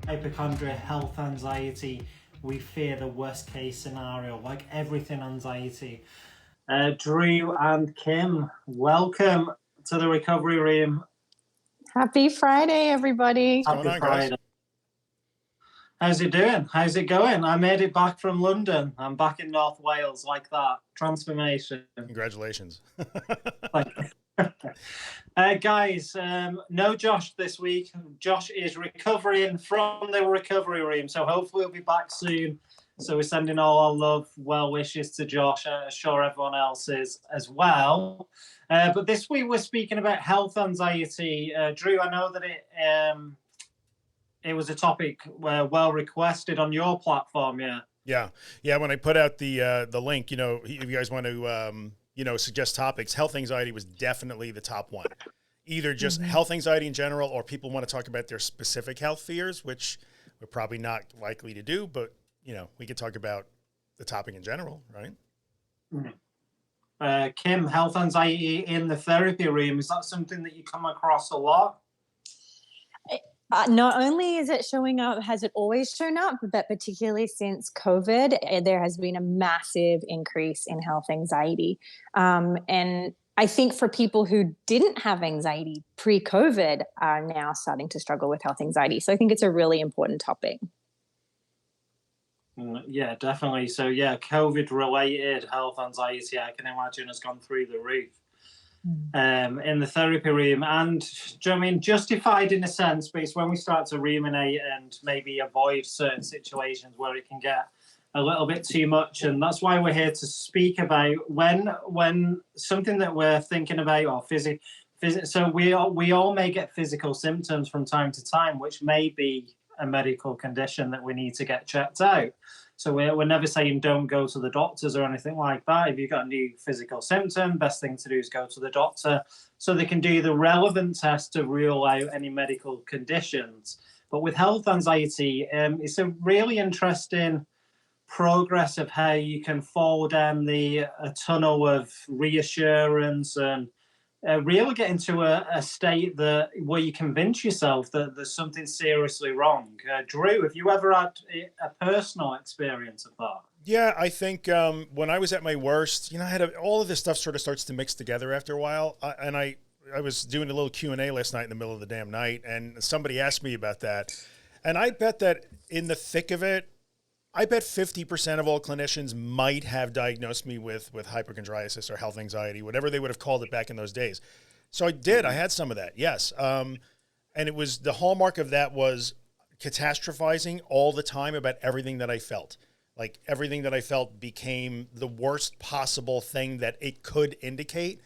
hypochondria, health anxiety, we fear the worst case scenario, like everything anxiety. Drew and Kim, welcome to the recovery room. Happy Friday, everybody. What's going on, guys? How's it doing? How's it going? I made it back from London. I'm back in North Wales, like that. Transformation. Congratulations. Guys, no Josh this week. Josh is recovering from the recovery room, so hopefully he'll be back soon. So we're sending all our love, well wishes to Josh. I'm sure everyone else is as well. But this week we're speaking about health anxiety. Drew, I know that it was a topic well requested on your platform, Yeah. When I put out the link, if you guys want to, suggest topics, health anxiety was definitely the top one. Either just health anxiety in general, or people want to talk about their specific health fears, which we're probably not likely to do, but we could talk about the topic in general, right? Kim, health anxiety in the therapy room, is that something that you come across a lot? Not only is it showing up, has it always shown up, but particularly since COVID, there has been a massive increase in health anxiety. And I think for people who didn't have anxiety pre-COVID are now starting to struggle with health anxiety. So I think it's a really important topic. Yeah, definitely. So yeah, COVID-related health anxiety, I can imagine, has gone through the roof. In the therapy room, and do you know what I mean, justified in a sense, but it's when we start to ruminate and maybe avoid certain situations where it can get a little bit too much. And that's why we're here to speak about when something that we're thinking about, or so we all may get physical symptoms from time to time, which may be a medical condition that we need to get checked out. So we're never saying don't go to the doctors or anything like that. If you've got a new physical symptom, best thing to do is go to the doctor so they can do the relevant test to rule out any medical conditions. But with health anxiety, it's a really interesting progress of how you can fall down a tunnel of reassurance and really get into a state where you convince yourself that there's something seriously wrong. Drew, have you ever had a personal experience of that? Yeah, I think when I was at my worst, I had all of this stuff sort of starts to mix together after a while. I was doing a little Q&A last night in the middle of the damn night, and somebody asked me about that. And I bet that in the thick of it, I bet 50% of all clinicians might have diagnosed me with hypochondriasis or health anxiety, whatever they would have called it back in those days. So I had some of that, yes. And it was, the hallmark of that was catastrophizing all the time about everything that I felt. Like everything that I felt became the worst possible thing that it could indicate.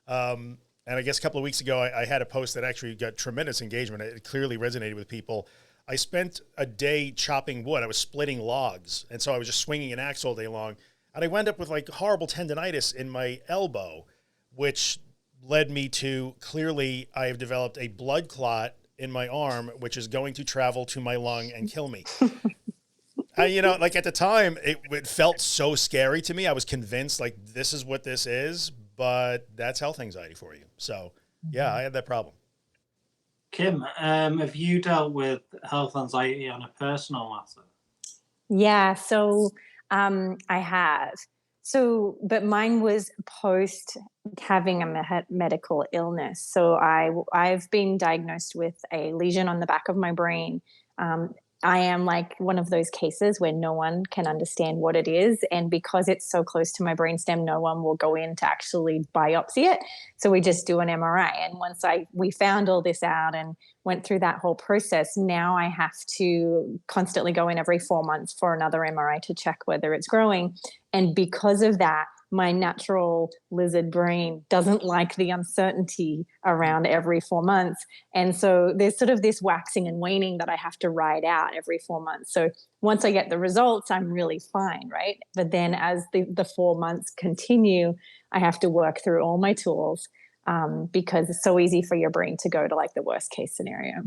And I guess a couple of weeks ago, I had a post that actually got tremendous engagement. It clearly resonated with people. I spent a day chopping wood. I was splitting logs. And so I was just swinging an axe all day long. And I wound up with like horrible tendonitis in my elbow, which led me to, clearly, I have developed a blood clot in my arm, which is going to travel to my lung and kill me. Like at the time, it felt so scary to me. I was convinced like this is what this is, but that's health anxiety for you. So yeah, I had that problem. Kim, have you dealt with health anxiety on a personal matter? Yeah, so I have. But mine was post having a medical illness. So I've been diagnosed with a lesion on the back of my brain. I am like one of those cases where no one can understand what it is. And because it's so close to my brainstem, no one will go in to actually biopsy it. So we just do an MRI. And once we found all this out and went through that whole process, now I have to constantly go in every 4 months for another MRI to check whether it's growing. And because of that, my natural lizard brain doesn't like the uncertainty around every 4 months. And so there's sort of this waxing and waning that I have to ride out every 4 months. So once I get the results, I'm really fine, right? But then as the 4 months continue, I have to work through all my tools because it's so easy for your brain to go to like the worst case scenario.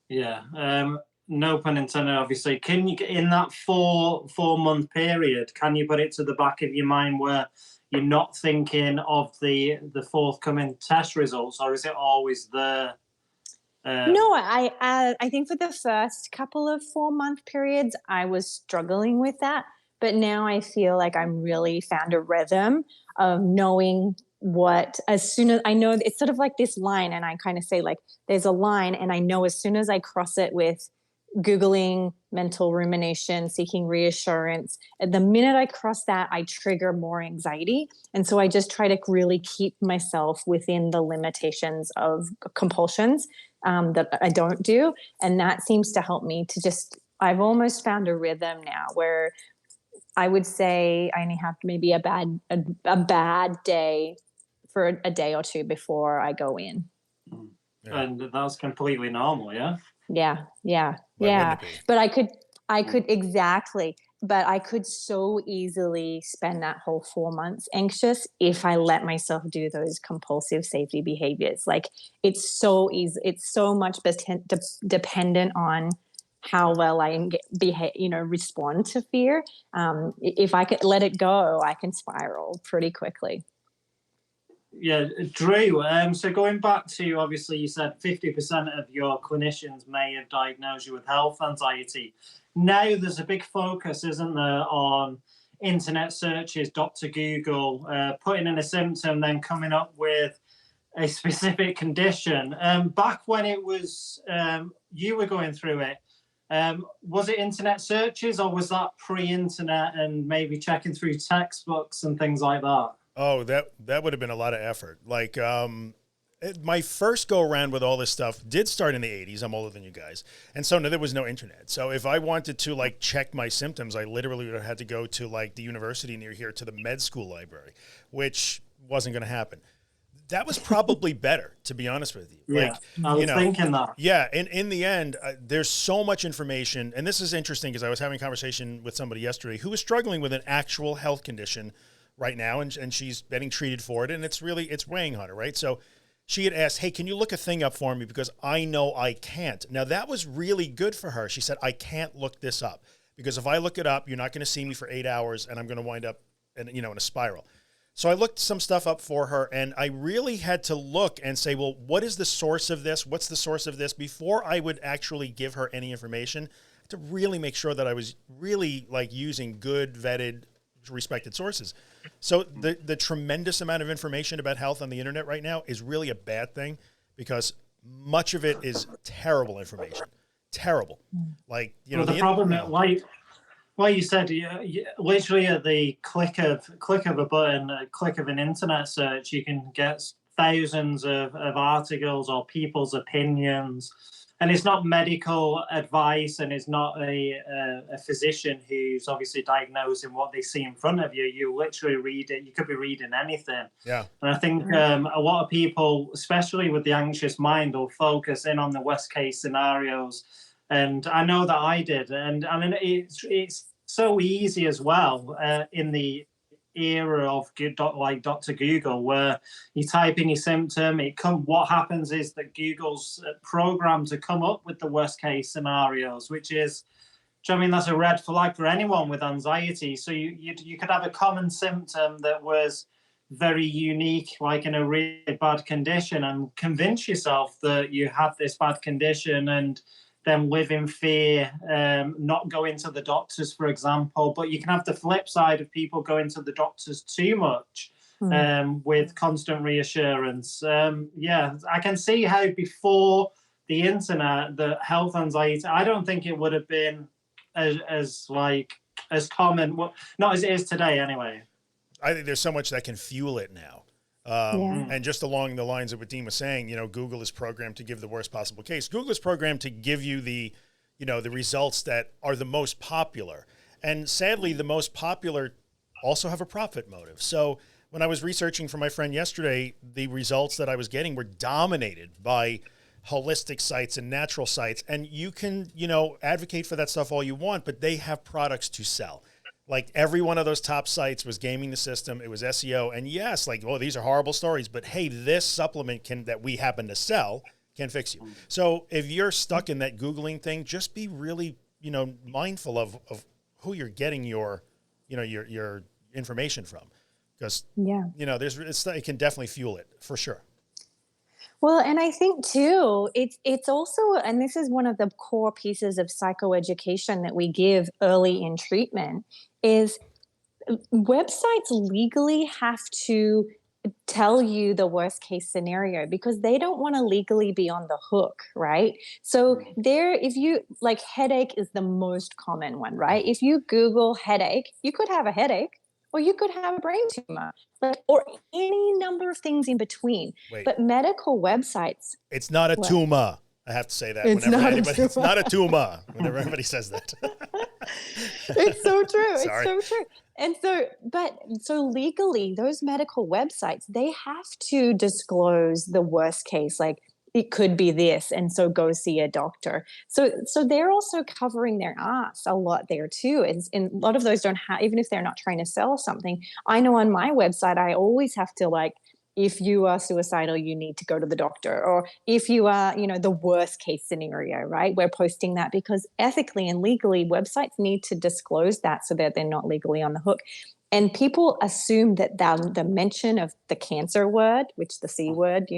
Yeah. No pun intended, obviously. Can you, in that 4 month period, can you put it to the back of your mind where you're not thinking of the forthcoming test results, or is it always there? No, I think for the first couple of 4-month periods, I was struggling with that. But now I feel like I'm really found a rhythm of knowing what, as soon as I know, it's sort of like this line. And I kind of say, like, there's a line, and I know as soon as I cross it with Googling mental rumination, seeking reassurance, at the minute I cross that, I trigger more anxiety. And so I just try to really keep myself within the limitations of compulsions that I don't do. And that seems to help me to just, I've almost found a rhythm now where I would say I only have maybe a bad day for a day or two before I go in. Yeah. And that's completely normal, yeah? Yeah. Why wouldn't it be? But I could exactly, but I could so easily spend that whole 4 months anxious if I let myself do those compulsive safety behaviors. Like, it's so easy. It's so much dependent on how well I behave, respond to fear. If I could let it go, I can spiral pretty quickly. Yeah, Drew, so going back to, obviously, you said 50% of your clinicians may have diagnosed you with health anxiety. Now there's a big focus, isn't there, on internet searches, Dr. Google, putting in a symptom, then coming up with a specific condition. Back when it was, you were going through it, was it internet searches, or was that pre-internet and maybe checking through textbooks and things like that? Oh, that would have been a lot of effort. Like, my first go around with all this stuff did start in the 80s. I'm older than you guys. And so there was no internet. So if I wanted to, like, check my symptoms, I literally would have had to go to, like, the university near here, to the med school library, which wasn't going to happen. That was probably better, to be honest with you. Yeah, like, I was thinking that. Yeah, and in the end, there's so much information. And this is interesting because I was having a conversation with somebody yesterday who was struggling with an actual health condition right now, and she's getting treated for it, and it's weighing on her, right? So she had asked, hey, can you look a thing up for me, because I know I can't. Now, that was really good for her. She said, I can't look this up, because if I look it up, you're not going to see me for 8 hours, and I'm going to wind up in a spiral. So I looked some stuff up for her, and I really had to look and say, well, what is the source of this? What's the source of this? Before I would actually give her any information, to really make sure that I was really, like, using good, vetted, respected sources. So the tremendous amount of information about health on the internet right now is really a bad thing, because much of it is terrible information. Terrible. Like, the problem, like you said, literally at the click of a button, a click of an internet search, you can get thousands of articles or people's opinions. And it's not medical advice, and it's not a physician who's obviously diagnosing what they see in front of you. You literally read it. You could be reading anything. Yeah. And I think a lot of people, especially with the anxious mind, will focus in on the worst case scenarios. And I know that I did. And I mean, it's so easy as well in the era of like Dr. Google, where you type in your symptom, what happens is that Google's programmed to come up with the worst case scenarios, which is, I mean, that's a red flag for anyone with anxiety. So you could have a common symptom that was very unique, like in a really bad condition, and convince yourself that you had this bad condition, and then live in fear, not going to the doctors, for example. But you can have the flip side of people going to the doctors too much with constant reassurance. I can see how before the internet, the health anxiety, I don't think it would have been as common, well, not as it is today anyway. I think there's so much that can fuel it now. And just along the lines of what Dean was saying, Google is programmed to give the worst possible case. Google is programmed to give you the results that are the most popular. And sadly, the most popular also have a profit motive. So when I was researching for my friend yesterday, the results that I was getting were dominated by holistic sites and natural sites. And you can, advocate for that stuff all you want, but they have products to sell. Like, every one of those top sites was gaming the system. It was SEO. And yes, like, oh, these are horrible stories, but hey, this supplement that we happen to sell can fix you. So if you're stuck in that Googling thing, just be really, mindful of who you're getting your information from. Because, it can definitely fuel it, for sure. Well, and I think too, it's also, and this is one of the core pieces of psychoeducation that we give early in treatment, is websites legally have to tell you the worst case scenario because they don't want to legally be on the hook, right? So there, if you like, headache is the most common one, right? If you Google headache, you could have a headache or you could have a brain tumor, like, or any number of things in between. Wait, But medical websites, it's not a what? tumor. I have to say that It's whenever not a anybody, it's tumor. not a tumor. Whenever everybody says that. It's so true. It's Sorry. so true. And so, but so legally, those medical websites, they have to disclose the worst case, like it could be this, and so go see a doctor. So they're also covering their ass a lot there too. And a lot of those don't have, even if they're not trying to sell something. I know on my website, I always have to like, if you are suicidal, you need to go to the doctor. Or if you are, the worst case scenario, right? We're posting that because ethically and legally, websites need to disclose that so that they're not legally on the hook. And people assume that the mention of the cancer word, which the C word,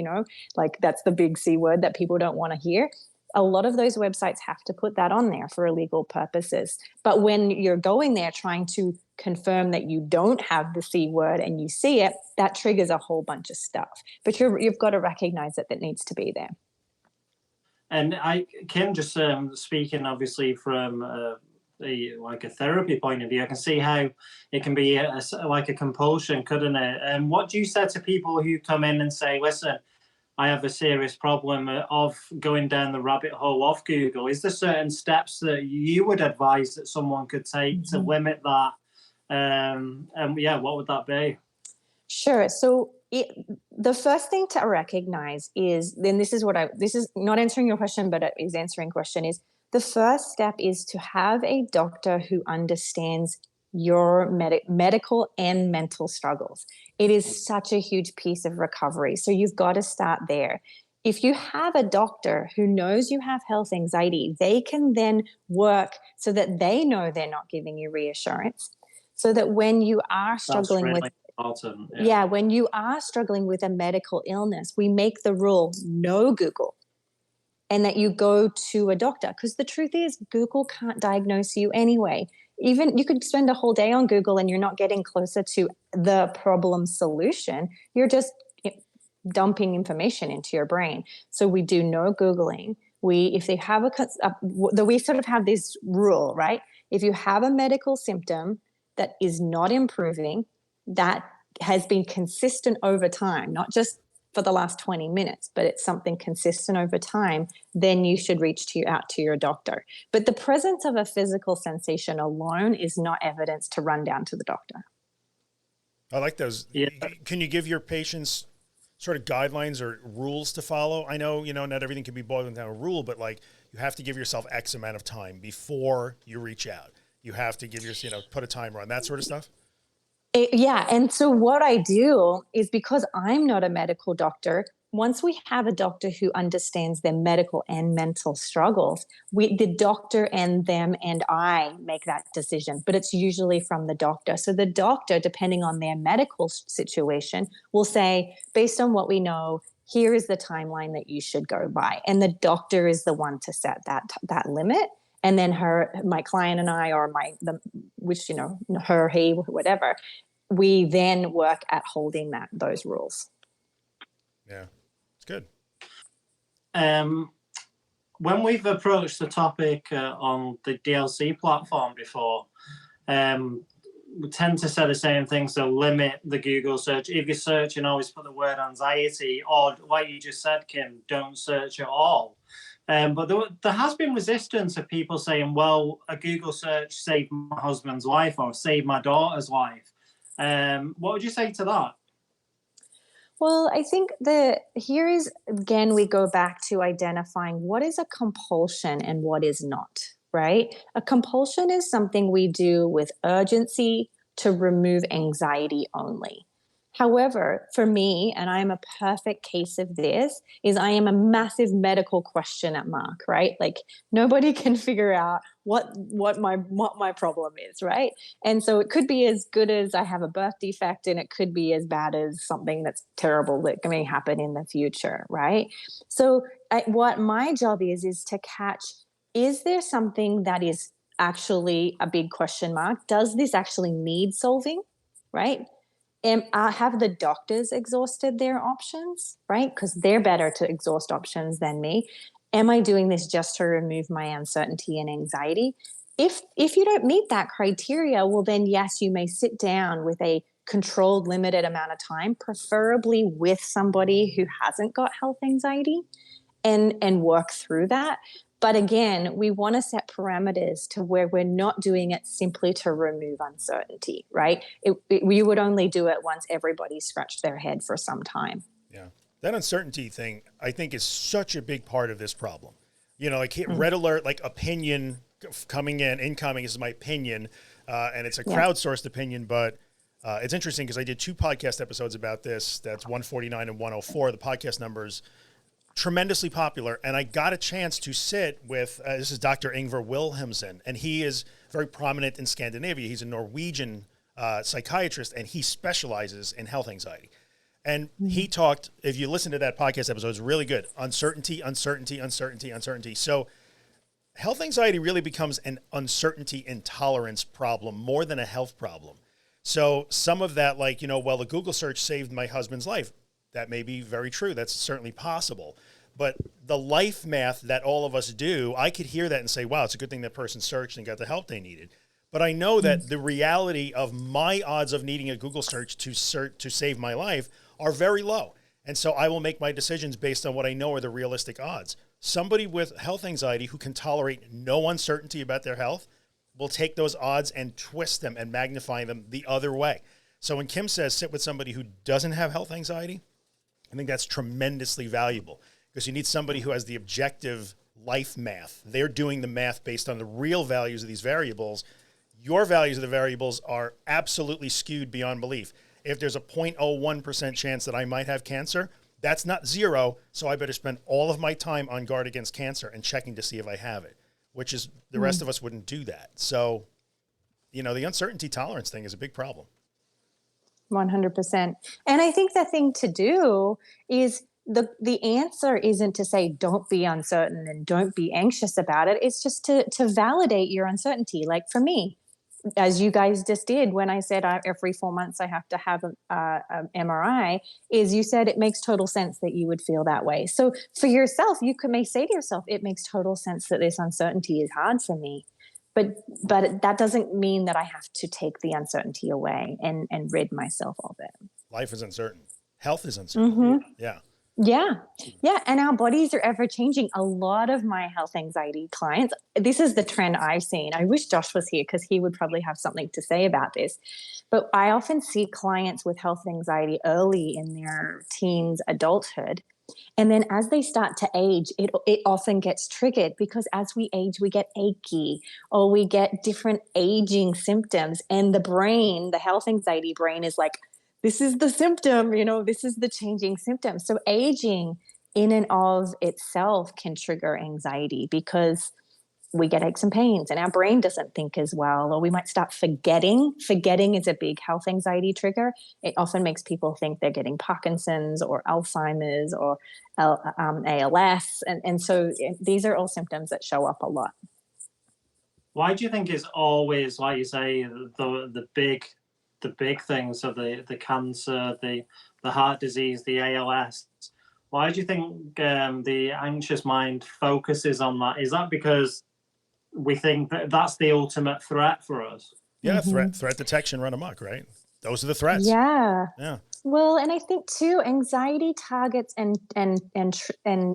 like that's the big C word that people don't want to hear. A lot of those websites have to put that on there for illegal purposes. But when you're going there trying to confirm that you don't have the C word and you see it, that triggers a whole bunch of stuff. But you've got to recognize that needs to be there. And Kim, just speaking obviously from a therapy point of view, I can see how it can be like a compulsion, couldn't it? And what do you say to people who come in and say, listen, I have a serious problem of going down the rabbit hole of Google? Is there certain steps that you would advise that someone could take to limit that? And what would that be? Sure. So the first thing to recognize is, then this is not answering your question, but it is answering question, is the first step is to have a doctor who understands your medical and mental struggles. It is such a huge piece of recovery. So you've got to start there. If you have a doctor who knows you have health anxiety, they can then work so that they know they're not giving you reassurance. So that when you are struggling with when you are struggling with a medical illness, we make the rule no Google, and that you go to a doctor. Because the truth is, Google can't diagnose you anyway. Even you could spend a whole day on Google and you're not getting closer to the problem solution. You're just dumping information into your brain. So we do no Googling. We sort of have this rule, right? If you have a medical symptom that is not improving, that has been consistent over time, not just for the last 20 minutes, but it's something consistent over time, then you should reach out to your doctor. But the presence of a physical sensation alone is not evidence to run down to the doctor. I like those. Yeah. Can you give your patients sort of guidelines or rules to follow? I know, not everything can be boiled down to a rule, but like you have to give yourself X amount of time before you reach out. You have to give put a timer on that sort of stuff. And so what I do is, because I'm not a medical doctor, once we have a doctor who understands their medical and mental struggles, the doctor and them and I make that decision, but it's usually from the doctor. So the doctor, depending on their medical situation, will say, based on what we know, here is the timeline that you should go by. And the doctor is the one to set that limit. And then my client and I, or her, he, whatever, we then work at holding those rules. Yeah, it's good. When we've approached the topic on the DLC platform before, we tend to say the same things, so limit the Google search. If you're searching, always put the word anxiety, or like you just said, Kim, don't search at all. But there has been resistance of people saying, well, a Google search saved my husband's life or saved my daughter's life. What would you say to that? Well, I think here is, again, we go back to identifying what is a compulsion and what is not, right? A compulsion is something we do with urgency to remove anxiety only. However, for me, and I'm a perfect case of this, is I am a massive medical question mark, right? Like nobody can figure out what my problem is, right? And so it could be as good as I have a birth defect, and it could be as bad as something that's terrible that may happen in the future, right? So what my job is to catch, is there something that is actually a big question mark? Does this actually need solving, right? Have the doctors exhausted their options, right? Because they're better to exhaust options than me. Am I doing this just to remove my uncertainty and anxiety? If you don't meet that criteria, well, then yes, you may sit down with a controlled, limited amount of time, preferably with somebody who hasn't got health anxiety, and work through that. But again, we want to set parameters to where we're not doing it simply to remove uncertainty, right? We would only do it once everybody scratched their head for some time. Yeah. That uncertainty thing, I think, is such a big part of this problem. You know, like red alert, like opinion coming in, incoming is my opinion. And it's a crowdsourced opinion, but it's interesting because I did 2 podcast episodes about this. That's 149 and 104, the podcast numbers. Tremendously popular, and I got a chance to sit with this is Dr. Ingvar Wilhelmsen, and he is very prominent in Scandinavia. He's a Norwegian psychiatrist, and he specializes in health anxiety. And he talked, if you listen to that podcast episode, it's really good. Uncertainty, uncertainty, uncertainty, uncertainty. So health anxiety really becomes an uncertainty intolerance problem more than a health problem. So some of that, like, you know, well, the Google search saved my husband's life. That may be very true. That's certainly possible. But the life math that all of us do, I could hear that and say, wow, it's a good thing that person searched and got the help they needed. But I know that the reality of my odds of needing a Google search to save my life are very low. And so I will make my decisions based on what I know are the realistic odds. Somebody with health anxiety who can tolerate no uncertainty about their health will take those odds and twist them and magnify them the other way. So when Kim says sit with somebody who doesn't have health anxiety, I think that's tremendously valuable because you need somebody who has the objective life math. They're doing the math based on the real values of these variables. Your values of the variables are absolutely skewed beyond belief. If there's a 0.01% chance that I might have cancer, that's not 0. So I better spend all of my time on guard against cancer and checking to see if I have it, which is the rest of us wouldn't do that. So, you know, the uncertainty tolerance thing is a big problem. 100%. And I think the thing to do is the answer isn't to say, don't be uncertain and don't be anxious about it. It's just to validate your uncertainty. Like for me, as you guys just did, when I said every 4 months I have to have an MRI, is you said it makes total sense that you would feel that way. So for yourself, you may say to yourself, it makes total sense that this uncertainty is hard for me. But that doesn't mean that I have to take the uncertainty away and rid myself of it. Life is uncertain. Health is uncertain. Yeah. And our bodies are ever changing. A lot of my health anxiety clients, this is the trend I've seen. I wish Josh was here because he would probably have something to say about this. But I often see clients with health anxiety early in their teens, adulthood. And then as they start to age, it often gets triggered because as we age, we get achy or we get different aging symptoms. And the brain, the health anxiety brain is like, this is the symptom, you know, this is the changing symptom. So aging in and of itself can trigger anxiety because we get aches and pains and our brain doesn't think as well, or we might start forgetting. Forgetting is a big health anxiety trigger. It often makes people think they're getting Parkinson's or Alzheimer's or ALS. And so these are all symptoms that show up a lot. Why do you think it's always, like you say, the big things, so the cancer, the heart disease, the ALS? Why do you think the anxious mind focuses on that? Is that because we think that that's the ultimate threat for us? Yeah, threat detection, run amok, right? Those are the threats. Yeah. Well, and I think too, anxiety targets and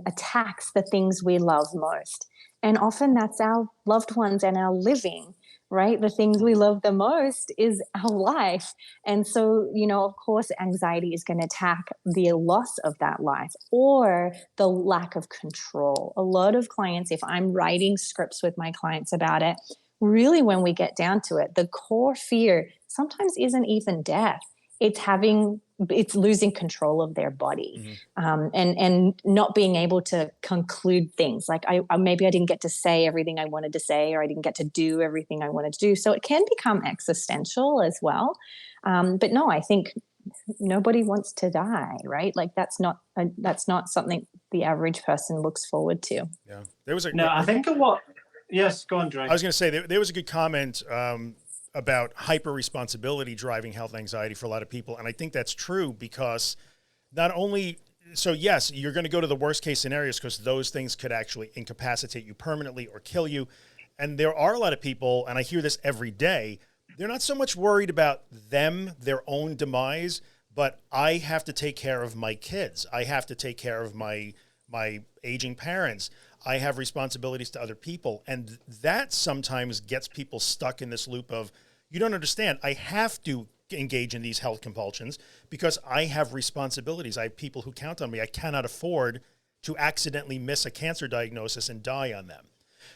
attacks the things we love most, and often that's our loved ones and our living. Right? The things we love the most is our life. And so, you know, of course, anxiety is going to attack the loss of that life or the lack of control. A lot of clients, if I'm writing scripts with my clients about it, really when we get down to it, the core fear sometimes isn't even death. it's losing control of their body, and not being able to conclude things. Like maybe I didn't get to say everything I wanted to say, or I didn't get to do everything I wanted to do. So it can become existential as well. But no, I think nobody wants to die, right? Like that's not something the average person looks forward to. Yeah, there was I think of what. Yes, go on, Dre. I was going to say there was a good comment about hyper responsibility driving health anxiety for a lot of people, and I think that's true because not only. So yes, you're going to go to the worst case scenarios because those things could actually incapacitate you permanently or kill you. And there are a lot of people, and I hear this every day, they're not so much worried about their own demise, but I have to take care of my kids. I have to take care of my aging parents. I have responsibilities to other people. And that sometimes gets people stuck in this loop of, you don't understand, I have to engage in these health compulsions because I have responsibilities. I have people who count on me. I cannot afford to accidentally miss a cancer diagnosis and die on them.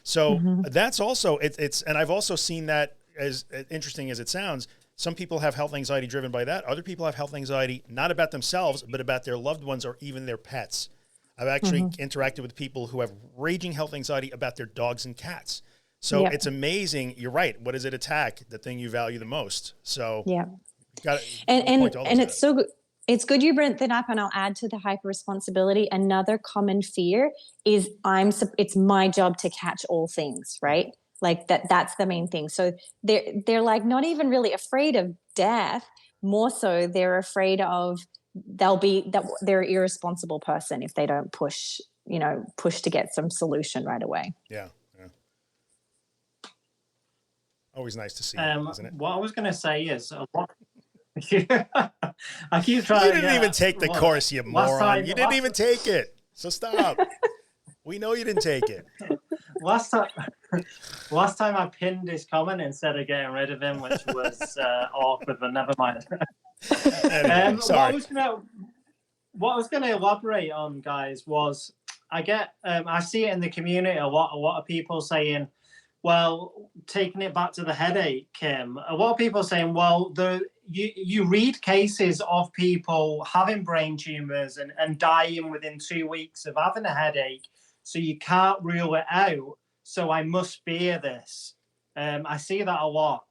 So that's also, and I've also seen that, as interesting as it sounds, some people have health anxiety driven by that. Other people have health anxiety, not about themselves, but about their loved ones or even their pets. I've actually interacted with people who have raging health anxiety about their dogs and cats. So it's amazing. You're right. What does it attack? The thing you value the most. So and it's so good. It's good you brought that up, and I'll add to the hyper responsibility. Another common fear is it's my job to catch all things, right? Like that's the main thing. So they're like not even really afraid of death. More so they're afraid of they're an irresponsible person if they don't push to get some solution right away. Yeah. Always nice to see, isn't it? What I was going to say is I keep trying. You didn't even take the course, you moron. You didn't even take it. So stop. We know you didn't take it. Last time I pinned his comment instead of getting rid of him, which was awkward, but never mind. Anyway, sorry. What I was going to elaborate on, guys, was I see it in the community a lot of people saying, well, taking it back to the headache, Kim, a lot of people saying, well, you read cases of people having brain tumors and dying within 2 weeks of having a headache, so you can't rule it out. So I must fear this. I see that a lot.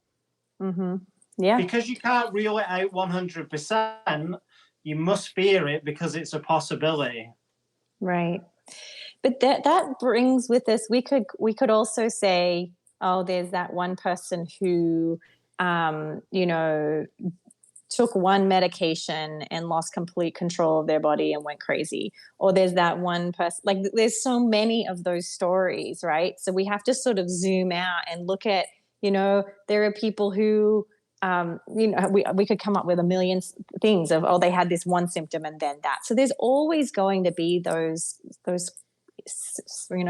Yeah. Because you can't rule it out 100%, you must fear it because it's a possibility. Right. But that brings with us, we could also say, oh, there's that one person who, took one medication and lost complete control of their body and went crazy. Or there's that one person, like there's so many of those stories, right? So we have to sort of zoom out and look at, there are people who, we could come up with a million things of, oh, they had this one symptom and then that. So there's always going to be those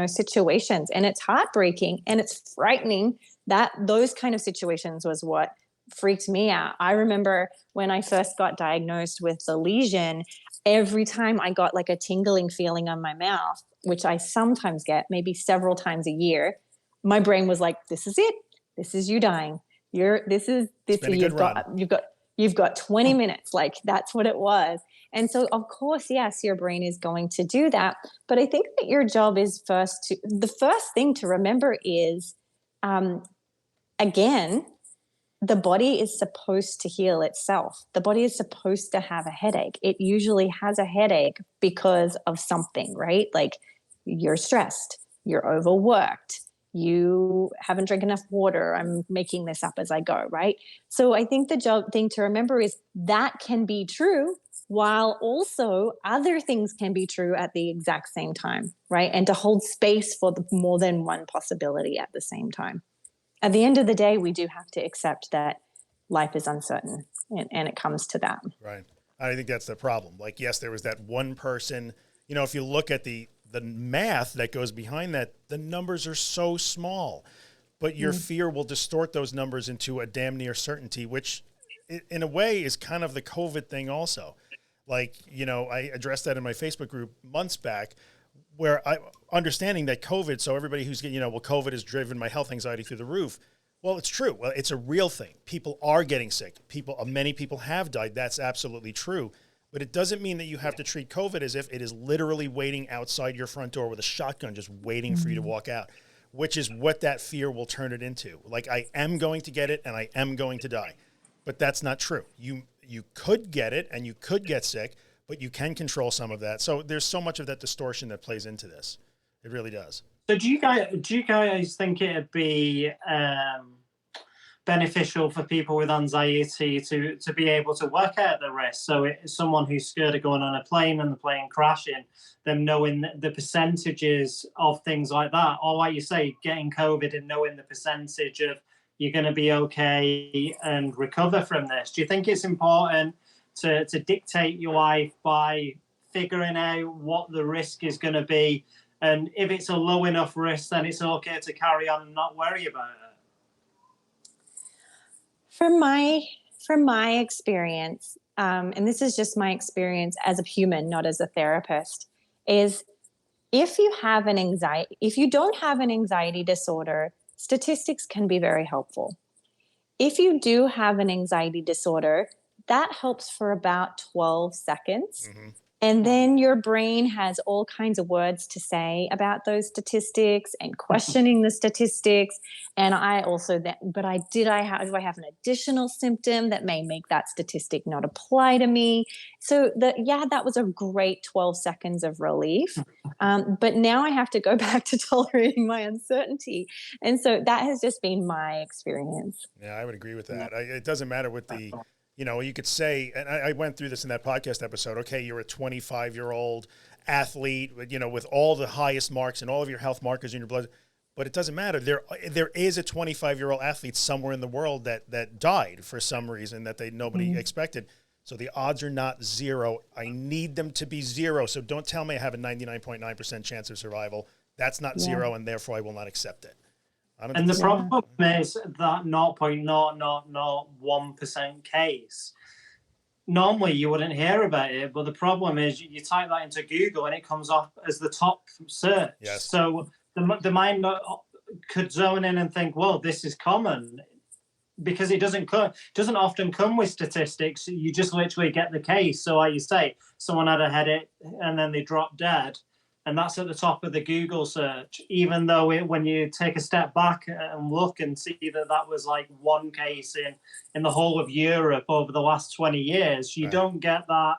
situations, and it's heartbreaking and it's frightening. That those kind of situations was what freaked me out. I remember when I first got diagnosed with the lesion, every time I got like a tingling feeling on my mouth, which I sometimes get maybe several times a year, my brain was like, this is it. This is you dying. You've got 20 minutes. Like that's what it was. And so of course, yes, your brain is going to do that. But I think that your job is the first thing to remember is, again, the body is supposed to heal itself. The body is supposed to have a headache. It usually has a headache because of something, right? Like you're stressed, you're overworked, you haven't drank enough water. I'm making this up as I go, right? So I think the thing to remember is that can be true while also other things can be true at the exact same time, right? And to hold space for more than one possibility at the same time. At the end of the day, we do have to accept that life is uncertain, and it comes to that. Right. I think that's the problem. Like, yes, there was that one person, if you look at the math that goes behind that, the numbers are so small, but your fear will distort those numbers into a damn near certainty, which in a way is kind of the COVID thing also. Like, I addressed that in my Facebook group months back, where understanding that COVID, so everybody who's getting, well, COVID has driven my health anxiety through the roof. Well, it's true. Well, it's a real thing. People are getting sick. Many people have died. That's absolutely true. But it doesn't mean that you have to treat COVID as if it is literally waiting outside your front door with a shotgun, just waiting for you to walk out, which is what that fear will turn it into. Like, I am going to get it and I am going to die. But that's not true. You could get it and you could get sick, but you can control some of that. So there's so much of that distortion that plays into this. It really does. So do you guys think it'd be beneficial for people with anxiety to be able to work out the risk? So someone who's scared of going on a plane and the plane crashing, them knowing the percentages of things like that, or like you say, getting COVID and knowing the percentage of you're going to be okay and recover from this. Do you think it's important to dictate your life by figuring out what the risk is going to be? And if it's a low enough risk, then it's okay to carry on and not worry about it. From my experience, and this is just my experience as a human, not as a therapist, is if you don't have an anxiety disorder, statistics can be very helpful. If you do have an anxiety disorder, that helps for about 12 seconds. Mm-hmm. And then your brain has all kinds of words to say about those statistics and questioning the statistics. And do I have an additional symptom that may make that statistic not apply to me? So that was a great 12 seconds of relief. But now I have to go back to tolerating my uncertainty. And so that has just been my experience. Yeah, I would agree with that. It doesn't matter what you could say, and I went through this in that podcast episode, okay, you're a 25-year-old athlete, with all the highest marks and all of your health markers in your blood, but it doesn't matter. There is a 25-year-old athlete somewhere in the world that died for some reason that nobody expected. So the odds are not zero. I need them to be zero. So don't tell me I have a 99.9% chance of survival. That's not zero, and therefore I will not accept it. And the problem is that 0.0001% case. Normally you wouldn't hear about it, but the problem is you type that into Google and it comes up as the top search. Yes. So the mind could zone in and think, well, this is common, because it doesn't often come with statistics. You just literally get the case. So like you say, someone had a headache and then they dropped dead. And that's at the top of the Google search, even though when you take a step back and look and see that was like one case in the whole of Europe over the last 20 years, you don't get that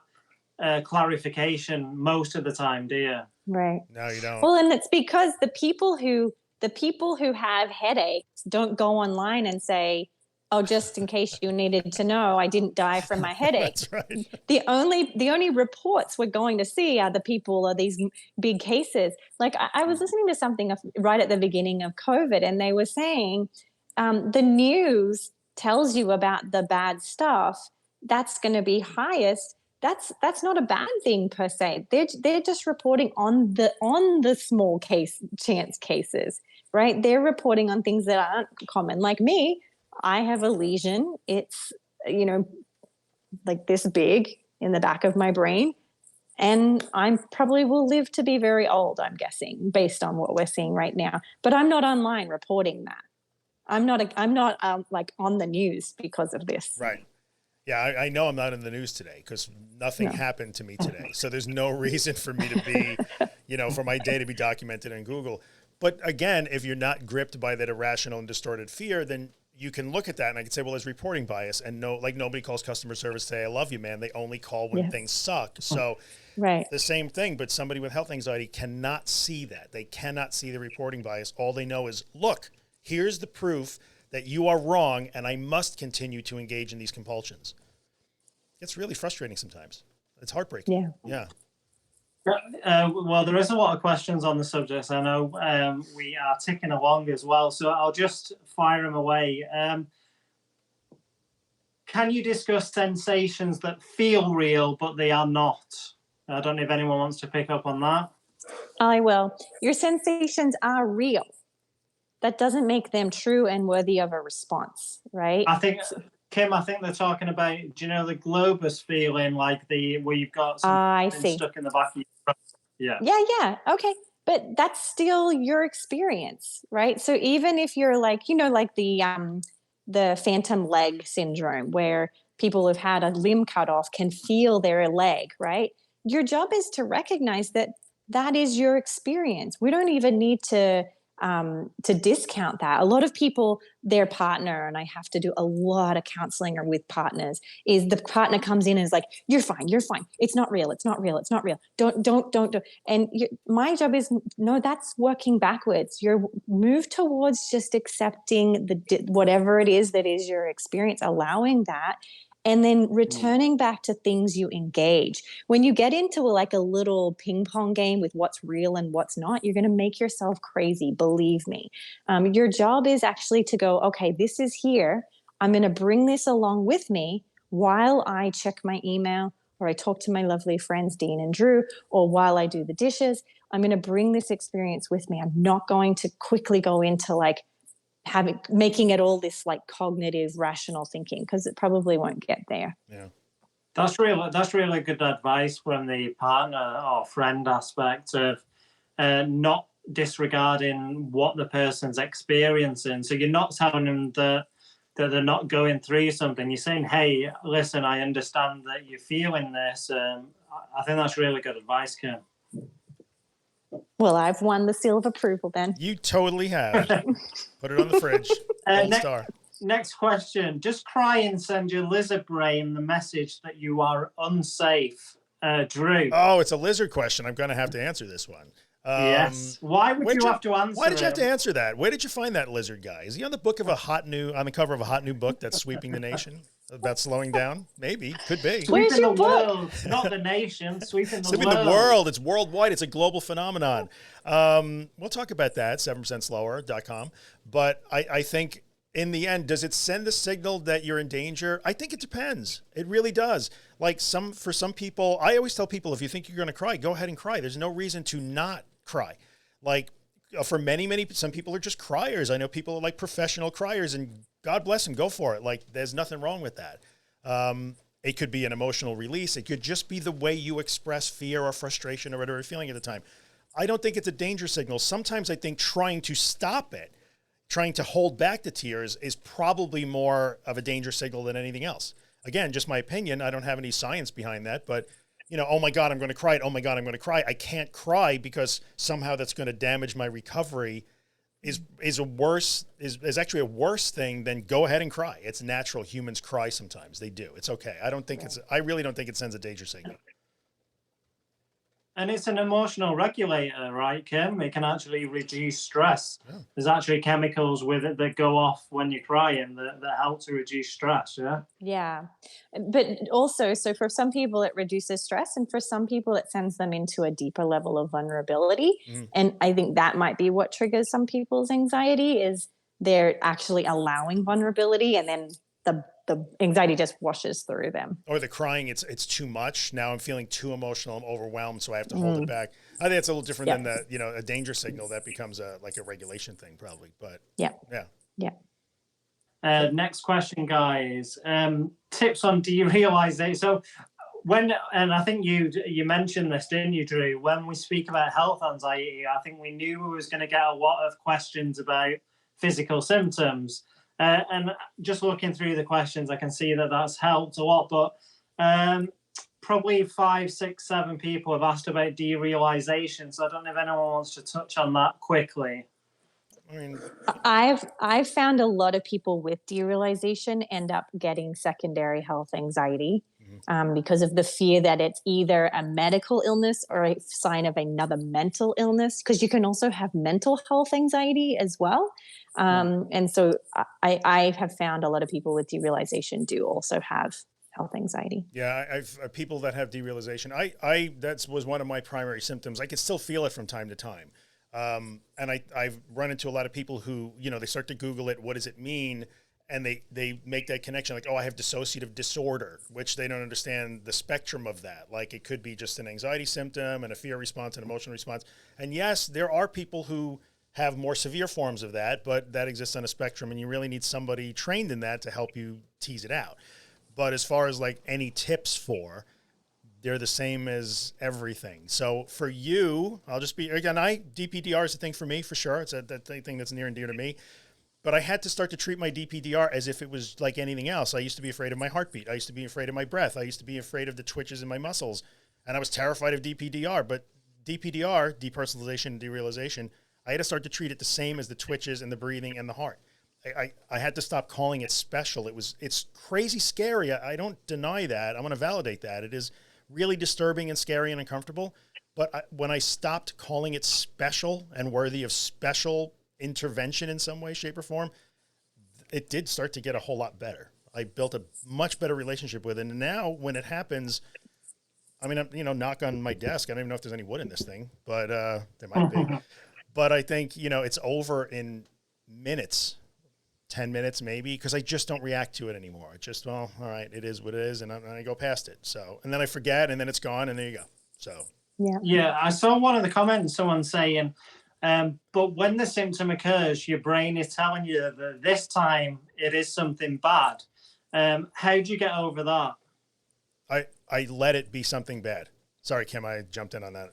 clarification most of the time, do you? Right. No, you don't. Well, and it's because the people who have headaches don't go online and say, oh, just in case you needed to know, I didn't die from my headache. That's right. The only reports we're going to see are these big cases. Like I was listening to something right at the beginning of COVID, and they were saying the news tells you about the bad stuff that's going to be highest. That's not a bad thing per se. They're just reporting on the small chance cases, right? They're reporting on things that aren't common. Like me, I have a lesion. It's, like this big in the back of my brain. And I probably will live to be very old, I'm guessing, based on what we're seeing right now. But I'm not online reporting that. I'm not like on the news because of this. Right. Yeah, I know I'm not in the news today because nothing happened to me today. So there's no reason for me to be, for my day to be documented in Google. But again, if you're not gripped by that irrational and distorted fear, then you can look at that and I can say, well, there's reporting bias, and nobody calls customer service to say, I love you, man. They only call when things suck. So the same thing, but somebody with health anxiety cannot see that. They cannot see the reporting bias. All they know is, look, here's the proof that you are wrong and I must continue to engage in these compulsions. It's really frustrating sometimes. It's heartbreaking. Yeah. Well, there is a lot of questions on the subject. I know we are ticking along as well, so I'll just fire them away. Can you discuss sensations that feel real, but they are not? I don't know if anyone wants to pick up on that. I will. Your sensations are real. That doesn't make them true and worthy of a response, right? I think, Kim, they're talking about, do you know the globus feeling, like where you've got something stuck in the back of your throat? Yeah. Yeah. Okay. but that's still your experience, right? So even if you're like, like the phantom leg syndrome, where people who've had a limb cut off can feel their leg, right? Your job is to recognize that that is your experience. We don't even need to discount that. A lot of people, their partner, and I have to do a lot of counseling with partners, is the partner comes in and is like, you're fine. It's not real. Don't. And my job is, no, that's working backwards. You're move towards just accepting whatever it is that is your experience, allowing that, and then returning back to things you engage. When you get into like a little ping pong game with what's real and what's not, you're going to make yourself crazy. Believe me. Your job is actually to go, okay, this is here. I'm going to bring this along with me while I check my email, or I talk to my lovely friends, Dean and Drew, or while I do the dishes. I'm going to bring this experience with me. I'm not going to quickly go into like making it all this like cognitive rational thinking, because it probably won't get there. Yeah, that's really good advice from the partner or friend aspect of not disregarding what the person's experiencing. So you're not telling them that they're not going through something. You're saying, hey, listen, I understand that you're feeling this. I think that's really good advice, Kim. Well, I've won the seal of approval then. You totally have. Put it on the fridge. Gold star. Next question. Does crying send your lizard brain the message that you are unsafe? Drew. Oh, it's a lizard question. I'm going to have to answer this one. Yes. Why would you have to answer? Why did you have to answer that? Where did you find that lizard guy? Is he on the cover of a hot new book that's sweeping the nation about slowing down? Maybe. Could be. Where's your book? World, not the nation. Sweeping the world. It's worldwide. It's a global phenomenon. We'll talk about that. 7%slower.com. But I think in the end, does it send the signal that you're in danger? I think it depends. It really does. Like for some people, I always tell people, if you think you're going to cry, go ahead and cry. There's no reason to not cry. Like for some people are just criers. I know people are like professional criers, and God bless them, go for it. Like there's nothing wrong with that. It could be an emotional release. It could just be the way you express fear or frustration or whatever you're feeling at the time. I don't think it's a danger signal. Sometimes I think trying to stop it, trying to hold back the tears is probably more of a danger signal than anything else. Again, just my opinion. I don't have any science behind that, but oh my God, I'm going to cry. Oh my God, I'm going to cry. I can't cry because somehow that's going to damage my recovery is actually a worse thing than go ahead and cry. It's natural. Humans cry sometimes. They do. It's okay. I really don't think it sends a danger signal. And it's an emotional regulator, right, Kim? It can actually reduce stress. Yeah. There's actually chemicals with it that go off when you're crying that help to reduce stress, yeah? Yeah. But also, so for some people, it reduces stress, and for some people, it sends them into a deeper level of vulnerability. And I think that might be what triggers some people's anxiety, is they're actually allowing vulnerability, and then the anxiety just washes through them. Or the crying, it's too much. Now I'm feeling too emotional. I'm overwhelmed, so I have to hold it back. I think it's a little different than the, a danger signal that becomes like a regulation thing probably, but yeah. Next question, guys. Tips on derealization. So and I think you mentioned this, didn't you, Drew? When we speak about health anxiety, I think we knew we was going to get a lot of questions about physical symptoms. And just looking through the questions, I can see that that's helped a lot. But probably 5, 6, 7 people have asked about derealization. So I don't know if anyone wants to touch on that quickly. I've found a lot of people with derealization end up getting secondary health anxiety because of the fear that it's either a medical illness or a sign of another mental illness, because you can also have mental health anxiety as well. And so I have found a lot of people with derealization do also have health anxiety. Yeah, I've people that have derealization. That was one of my primary symptoms. I can still feel it from time to time. And I've run into a lot of people who, they start to Google it. What does it mean? And they make that connection like, oh, I have dissociative disorder, which they don't understand the spectrum of that. Like it could be just an anxiety symptom and a fear response and emotional response. And yes, there are people who have more severe forms of that, but that exists on a spectrum, and you really need somebody trained in that to help you tease it out. But as far as like any tips for they're the same as everything. So for you, I'll just be, again, DPDR is a thing for me for sure. It's that thing that's near and dear to me. But I had to start to treat my DPDR as if it was like anything else. I used to be afraid of my heartbeat. I used to be afraid of my breath. I used to be afraid of the twitches in my muscles. And I was terrified of DPDR. But DPDR, depersonalization and derealization, I had to start to treat it the same as the twitches and the breathing and the heart. I had to stop calling it special. It's crazy scary. I don't deny that. I'm going to validate that. It is really disturbing and scary and uncomfortable. But when I stopped calling it special and worthy of special intervention in some way, shape, or form, it did start to get a whole lot better. I built a much better relationship with it. And now when it happens, I mean, you know, knock on my desk. I don't even know if there's any wood in this thing, but there might be. But I think, you know, it's over in minutes, 10 minutes maybe, because I just don't react to it anymore. It just, well, all right, it is what it is, and I go past it. So, and then I forget, and then it's gone, and there you go. So. Yeah, I saw one of the comments, someone saying, but when the symptom occurs, your brain is telling you that this time it is something bad. How do you get over that? I let it be something bad. Sorry, Kim, I jumped in on that.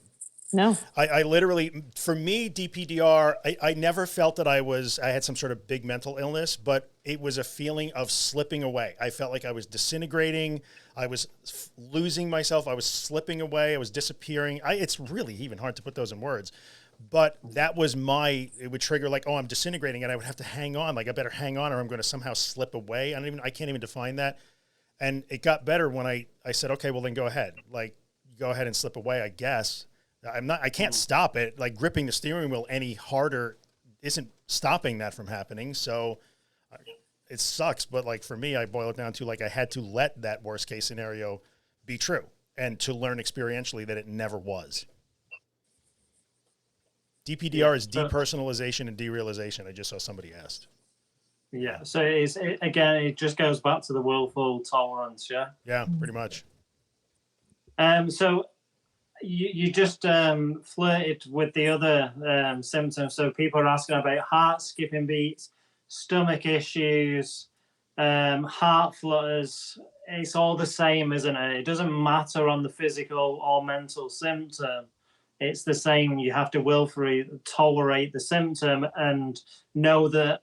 No. I literally, for me, DPDR, I never felt that I had some sort of big mental illness, but it was a feeling of slipping away. I felt like I was disintegrating. I was losing myself. I was slipping away. I was disappearing. It's really even hard to put those in words. But that was it would trigger like, oh, I'm disintegrating, and I would have to hang on. Like, I better hang on or I'm going to somehow slip away. I can't even define that. And it got better when I said, okay, well then go ahead. Like, go ahead and slip away, I guess. I can't stop it. Like, gripping the steering wheel any harder isn't stopping that from happening. So it sucks. But like, for me, I boil it down to like, I had to let that worst case scenario be true and to learn experientially that it never was. DPDR is depersonalization and derealization. I just saw somebody asked. Yeah. So it just goes back to the willful tolerance. Yeah. Yeah, pretty much. So you just flirted with the other symptoms. So people are asking about heart skipping beats, stomach issues, heart flutters. It's all the same, isn't it? It doesn't matter on the physical or mental symptom. It's the same. You have to willfully tolerate the symptom and know that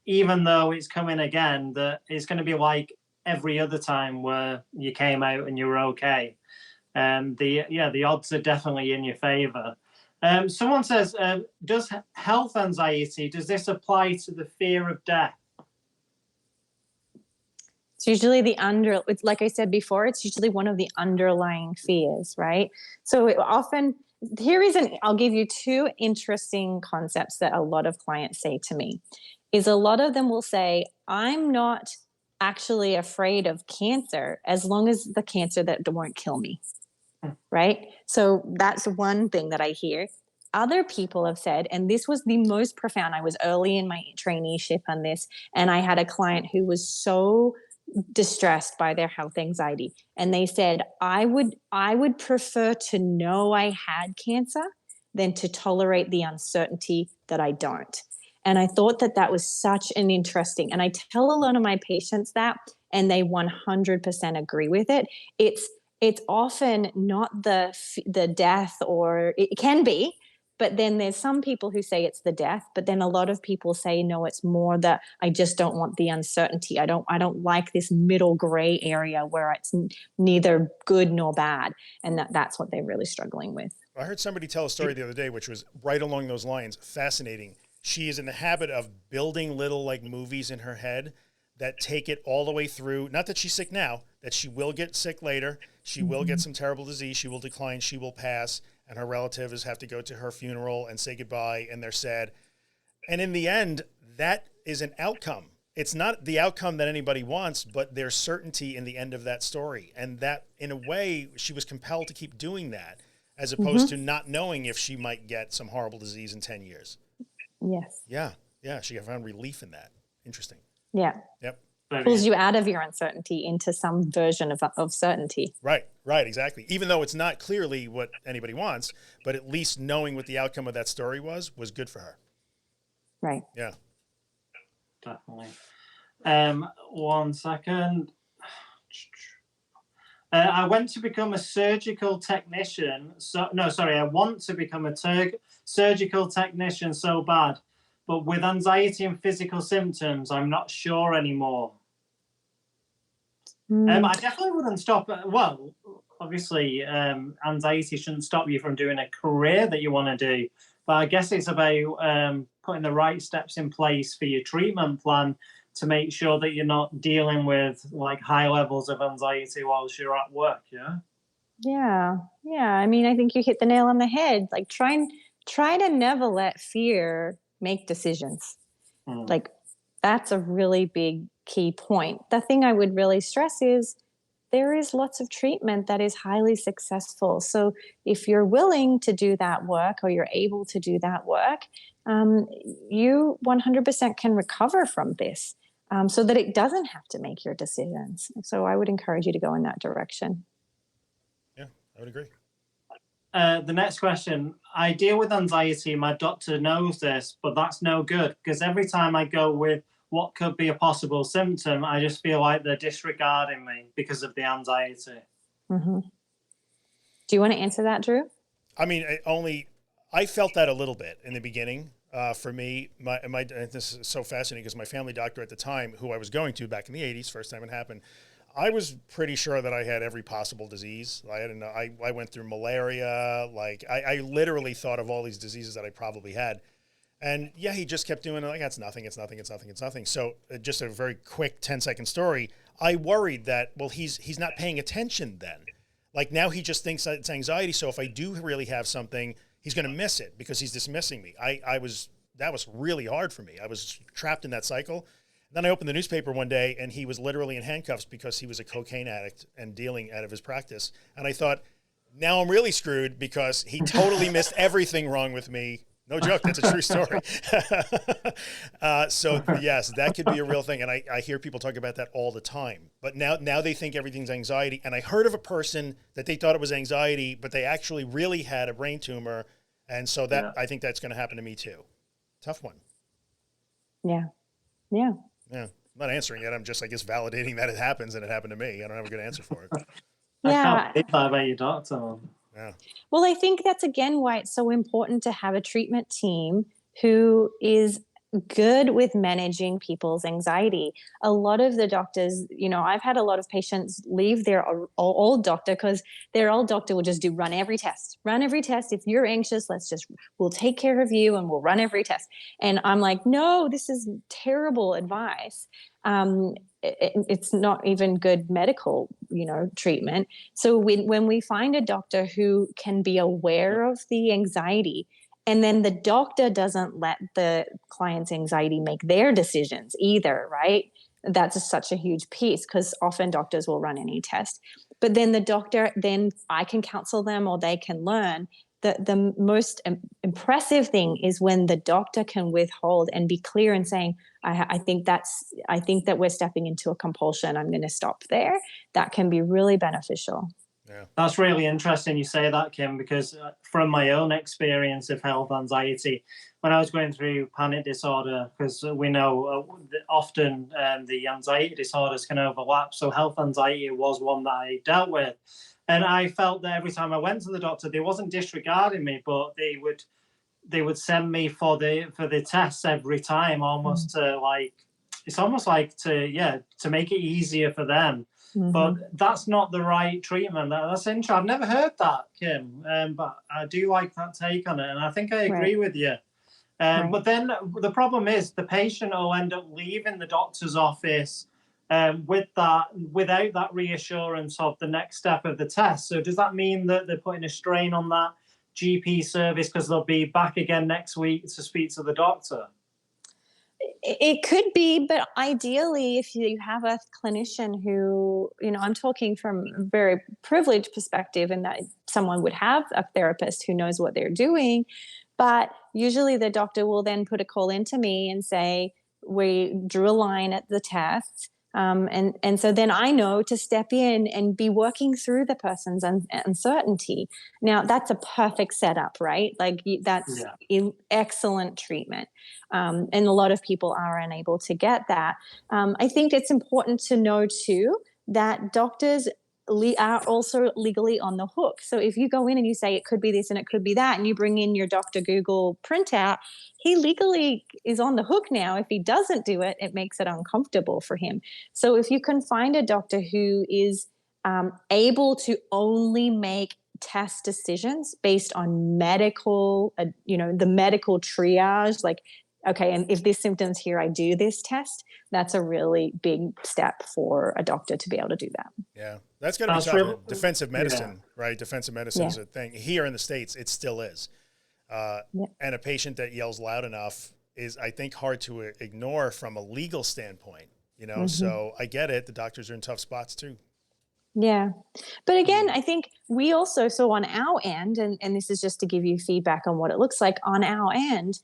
even though it's coming again, that it's going to be like every other time where you came out and you were okay. The odds are definitely in your favor. Someone says, does health anxiety, does this apply to the fear of death? It's usually like I said before, it's usually one of the underlying fears, right? So I'll give you two interesting concepts that a lot of clients say to me, is a lot of them will say, I'm not actually afraid of cancer as long as the cancer that won't kill me, right? So that's one thing that I hear. Other people have said, and this was the most profound, I was early in my traineeship on this, and I had a client who was so distressed by their health anxiety, and they said, I would prefer to know I had cancer than to tolerate the uncertainty that I don't. And I thought that was such an interesting, and I tell a lot of my patients that, and they 100% agree with it. It's often not the death, or it can be, but then there's some people who say it's the death, but then a lot of people say, no, it's more that I just don't want the uncertainty. I don't like this middle gray area where it's neither good nor bad. And that's what they're really struggling with. I heard somebody tell a story the other day, which was right along those lines. Fascinating. She is in the habit of building little like movies in her head that take it all the way through. Not that she's sick now, that she will get sick later. She will get some terrible disease. She will decline. She will pass. And her relatives have to go to her funeral and say goodbye, and they're sad. And in the end, that is an outcome. It's not the outcome that anybody wants, but there's certainty in the end of that story. And that, in a way, she was compelled to keep doing that, as opposed to not knowing if she might get some horrible disease in 10 years. Yes. Yeah. Yeah. She found relief in that. Interesting. Yeah. Yep. Pulls you out of your uncertainty into some version of certainty. Right, exactly. Even though it's not clearly what anybody wants, but at least knowing what the outcome of that story was good for her. Right. Yeah. Definitely. 1 second. I went to become a surgical technician. I want to become a surgical technician so bad, but with anxiety and physical symptoms, I'm not sure anymore. I definitely wouldn't stop. Well, obviously, anxiety shouldn't stop you from doing a career that you want to do. But I guess it's about putting the right steps in place for your treatment plan to make sure that you're not dealing with like high levels of anxiety whilst you're at work. Yeah. Yeah. I mean, I think you hit the nail on the head. Like try to never let fear make decisions. Like that's a really big key point. The thing I would really stress is there is lots of treatment that is highly successful. So if you're willing to do that work or you're able to do that work, you 100% can recover from this so that it doesn't have to make your decisions. So I would encourage you to go in that direction. Yeah, I would agree. The next question. I deal with anxiety. My doctor knows this, but that's no good because every time I go with what could be a possible symptom, I just feel like they're disregarding me because of the anxiety. Do you want to answer that, Drew? I mean, I felt that a little bit in the beginning. For me, this is so fascinating because my family doctor at the time, who I was going to back in the 80s, first time it happened, I was pretty sure that I had every possible disease. I went through malaria. Like I literally thought of all these diseases that I probably had. And yeah, he just kept doing it like, it's nothing. So just a very quick 10-second story. I worried that, well, he's not paying attention then. Like now he just thinks that it's anxiety. So if I do really have something, he's going to miss it because he's dismissing me. That was really hard for me. I was trapped in that cycle. Then I opened the newspaper one day and he was literally in handcuffs because he was a cocaine addict and dealing out of his practice. And I thought, now I'm really screwed because he totally missed everything wrong with me. No joke, that's a true story. So yes, that could be a real thing. And I hear people talk about that all the time. But now they think everything's anxiety. And I heard of a person that they thought it was anxiety, but they actually really had a brain tumor. And so I think that's going to happen to me too. Tough one. Yeah. I'm not answering it. I'm just, I guess, validating that it happens and it happened to me. I don't have a good answer for it. I can't believe that about your doctor. Yeah. Well, I think that's again why it's so important to have a treatment team who is good with managing people's anxiety. A lot of the doctors, I've had a lot of patients leave their old doctor because their old doctor will just run every test. If you're anxious, we'll take care of you and we'll run every test. And I'm like, no, this is terrible advice. It's not even good medical, treatment. So when we find a doctor who can be aware of the anxiety, and then the doctor doesn't let the client's anxiety make their decisions either, right? That's such a huge piece because often doctors will run any test. But then then I can counsel them or they can learn. The most impressive thing is when the doctor can withhold and be clear in saying, I think that we're stepping into a compulsion. I'm going to stop there. That can be really beneficial. Yeah. That's really interesting you say that, Kim, because from my own experience of health anxiety, when I was going through panic disorder, because we know often the anxiety disorders can overlap. So health anxiety was one that I dealt with. And I felt that every time I went to the doctor, they wasn't disregarding me, but they would send me for the tests every time, almost to make it easier for them. But that's not the right treatment. That's interesting. I've never heard that, Kim, but I do like that take on it, and I think I agree with you. But then the problem is the patient will end up leaving the doctor's office without that reassurance of the next step of the test. So does that mean that they're putting a strain on that GP service because they'll be back again next week to speak to the doctor? It could be, but ideally, if you have a clinician who, I'm talking from a very privileged perspective in that someone would have a therapist who knows what they're doing, but usually the doctor will then put a call into me and say, we drew a line at the test. And so then I know to step in and be working through the person's uncertainty. Now that's a perfect setup, right? Like that's excellent treatment. And a lot of people are unable to get that. I think it's important to know too, that doctors are also legally on the hook. So if you go in and you say it could be this and it could be that, and you bring in your Dr. Google printout, he legally is on the hook now. If he doesn't do it, it makes it uncomfortable for him. So if you can find a doctor who is able to only make test decisions based on medical, the medical triage, like, okay, and if this symptom's here, I do this test. That's a really big step for a doctor to be able to do that. Yeah, that's got to be tough. Really, defensive medicine, right? Defensive medicine is a thing. Here in the States, it still is. And a patient that yells loud enough is, I think, hard to ignore from a legal standpoint, So I get it. The doctors are in tough spots too. Yeah. But again, I think we also, so on our end, and this is just to give you feedback on what it looks like on our end,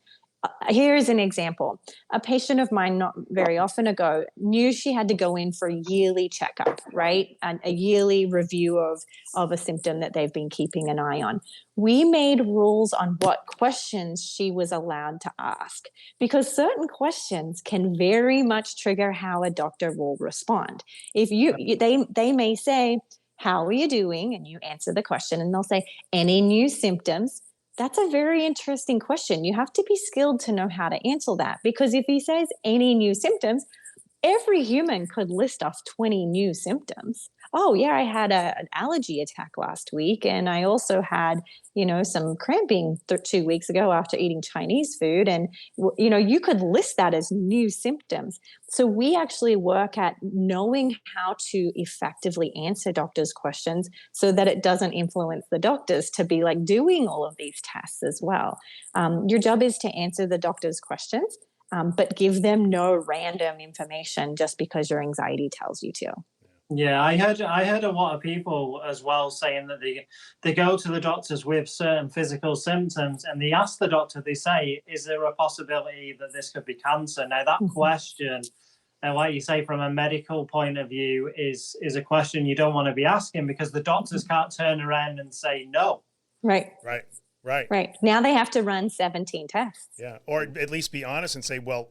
here's an example. A patient of mine not very often ago knew she had to go in for a yearly checkup, right? And a yearly review of a symptom that they've been keeping an eye on. We made rules on what questions she was allowed to ask, because certain questions can very much trigger how a doctor will respond. If they may say, "How are you doing?" and you answer the question, and they'll say, "Any new symptoms?" That's a very interesting question. You have to be skilled to know how to answer that, because if he says any new symptoms, every human could list off 20 new symptoms. Oh yeah, I had an allergy attack last week, and I also had, some cramping 2 weeks ago after eating Chinese food. And, you could list that as new symptoms. So we actually work at knowing how to effectively answer doctors' questions so that it doesn't influence the doctors to be like doing all of these tests as well. Your job is to answer the doctor's questions, but give them no random information just because your anxiety tells you to. Yeah, I heard a lot of people as well saying that they go to the doctors with certain physical symptoms, and they ask the doctor, they say, "Is there a possibility that this could be cancer?" Now that question, like you say, from a medical point of view, is a question you don't want to be asking, because the doctors can't turn around and say no. Right. Now they have to run 17 tests. Yeah, or at least be honest and say, well,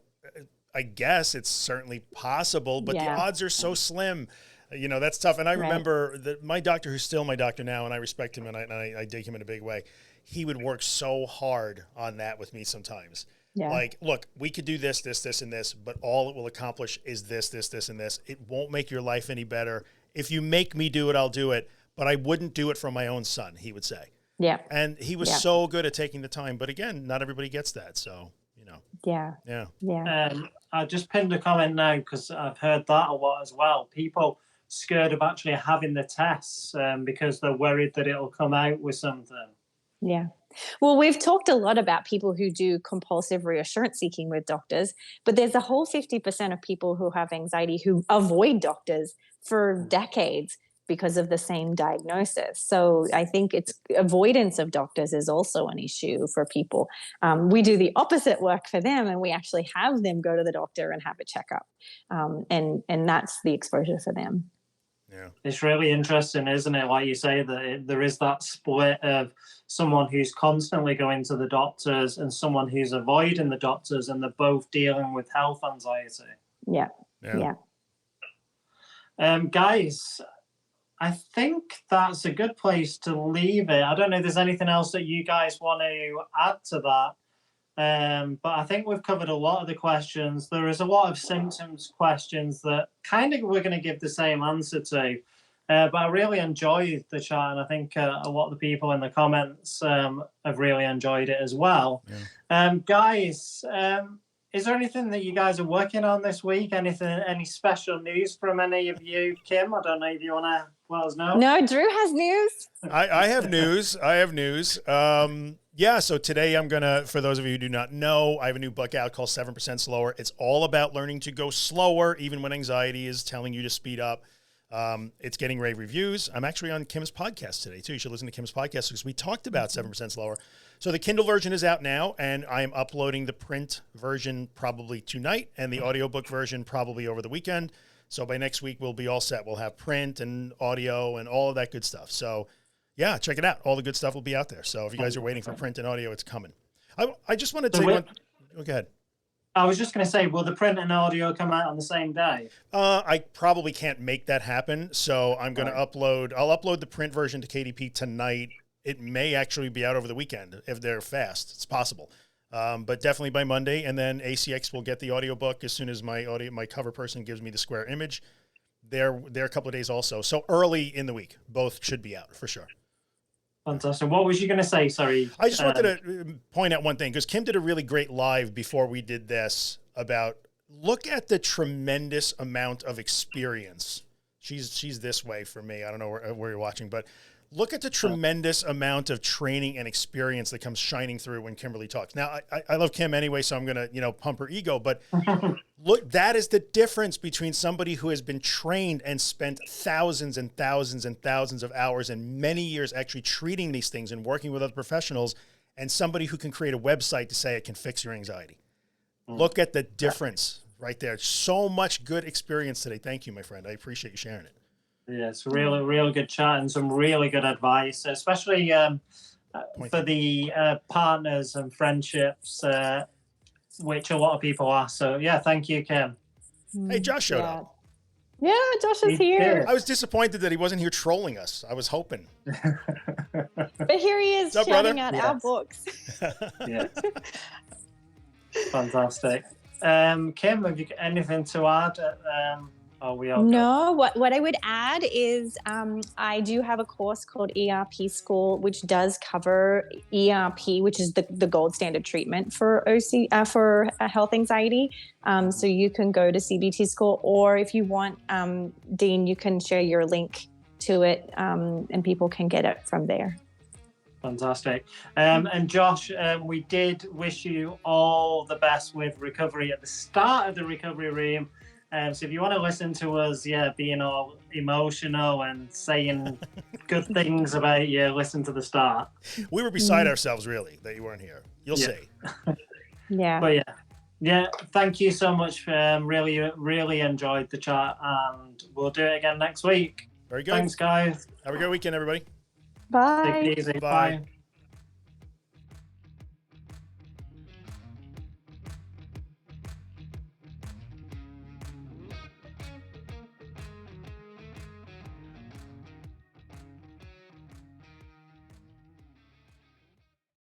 I guess it's certainly possible, but the odds are so slim. That's tough. And I remember that my doctor, who's still my doctor now, and I respect him and I dig him in a big way, he would work so hard on that with me sometimes. Yeah. Like, look, we could do this, this, this, and this, but all it will accomplish is this, this, this, and this. It won't make your life any better. If you make me do it, I'll do it, but I wouldn't do it for my own son, he would say. Yeah. And he was so good at taking the time. But again, not everybody gets that. So, Yeah. I just pinned a comment now because I've heard that a lot as well. People scared of actually having the tests because they're worried that it'll come out with something. Yeah. Well, we've talked a lot about people who do compulsive reassurance seeking with doctors, but there's a whole 50% of people who have anxiety who avoid doctors for decades because of the same diagnosis. So I think avoidance of doctors is also an issue for people. We do the opposite work for them, and we actually have them go to the doctor and have a checkup. And that's the exposure for them. Yeah. It's really interesting, isn't it? Like you say, that there is that split of someone who's constantly going to the doctors and someone who's avoiding the doctors, and they're both dealing with health anxiety. Yeah. Guys, I think that's a good place to leave it. I don't know if there's anything else that you guys want to add to that. But I think we've covered a lot of the questions. There is a lot of symptoms questions that kind of we're going to give the same answer to. But I really enjoyed the chat, and I think a lot of the people in the comments have really enjoyed it as well. Yeah. Guys, is there anything that you guys are working on this week? Any special news from any of you? Kim, I don't know if you want to let us know. No, Drew has news. I have news. Yeah, so today I'm going to, for those of you who do not know, I have a new book out called 7% Slower. It's all about learning to go slower, even when anxiety is telling you to speed up. It's getting rave reviews. I'm actually on Kim's podcast today, too. You should listen to Kim's podcast because we talked about 7% Slower. So the Kindle version is out now, and I am uploading the print version probably tonight and the audiobook version probably over the weekend. So by next week, we'll be all set. We'll have print and audio and all of that good stuff. So yeah, check it out. All the good stuff will be out there. So if you guys are waiting for print and audio, it's coming. I just want to take one. Go ahead. I was just going to say, will the print and audio come out on the same day? I probably can't make that happen. So I'm going to I'll upload the print version to KDP tonight. It may actually be out over the weekend if they're fast. It's possible. But definitely by Monday. And then ACX will get the audiobook as soon as my cover person gives me the square image. They're a couple of days also. So early in the week, both should be out for sure. Fantastic. What was you going to say? Sorry. I just wanted to point out one thing, because Kim did a really great live before we did this about look at the tremendous amount of experience. She's this way for me. I don't know where you're watching, but look at the tremendous amount of training and experience that comes shining through when Kimberly talks. Now, I love Kim anyway, so I'm going to, pump her ego, but look, that is the difference between somebody who has been trained and spent thousands and thousands and thousands of hours and many years actually treating these things and working with other professionals, and somebody who can create a website to say it can fix your anxiety. Look at the difference right there. So much good experience today. Thank you, my friend. I appreciate you sharing it. Yeah, it's really good chat and some really good advice, especially for the partners and friendships, which a lot of people ask. So yeah, thank you, Kim. Hey, Josh showed up. Yeah, Josh is here. I was disappointed that he wasn't here trolling us. I was hoping. But here he is shouting out our books. Yeah. Fantastic. Kim, have you got anything to add? No, what I would add is I do have a course called ERP School, which does cover ERP, which is the gold standard treatment for for health anxiety. So you can go to CBT School, or if you want, Dean, you can share your link to it, and people can get it from there. Fantastic. And Josh, we did wish you all the best with recovery at the start of the recovery room. So if you want to listen to us, being all emotional and saying good things about you, listen to the start. We were beside ourselves, really, that you weren't here. You'll see. Yeah. But yeah. Thank you so much. Really enjoyed the chat, and we'll do it again next week. Very good. Thanks, guys. Have a good weekend, everybody. Bye. Take it easy. Bye. Bye.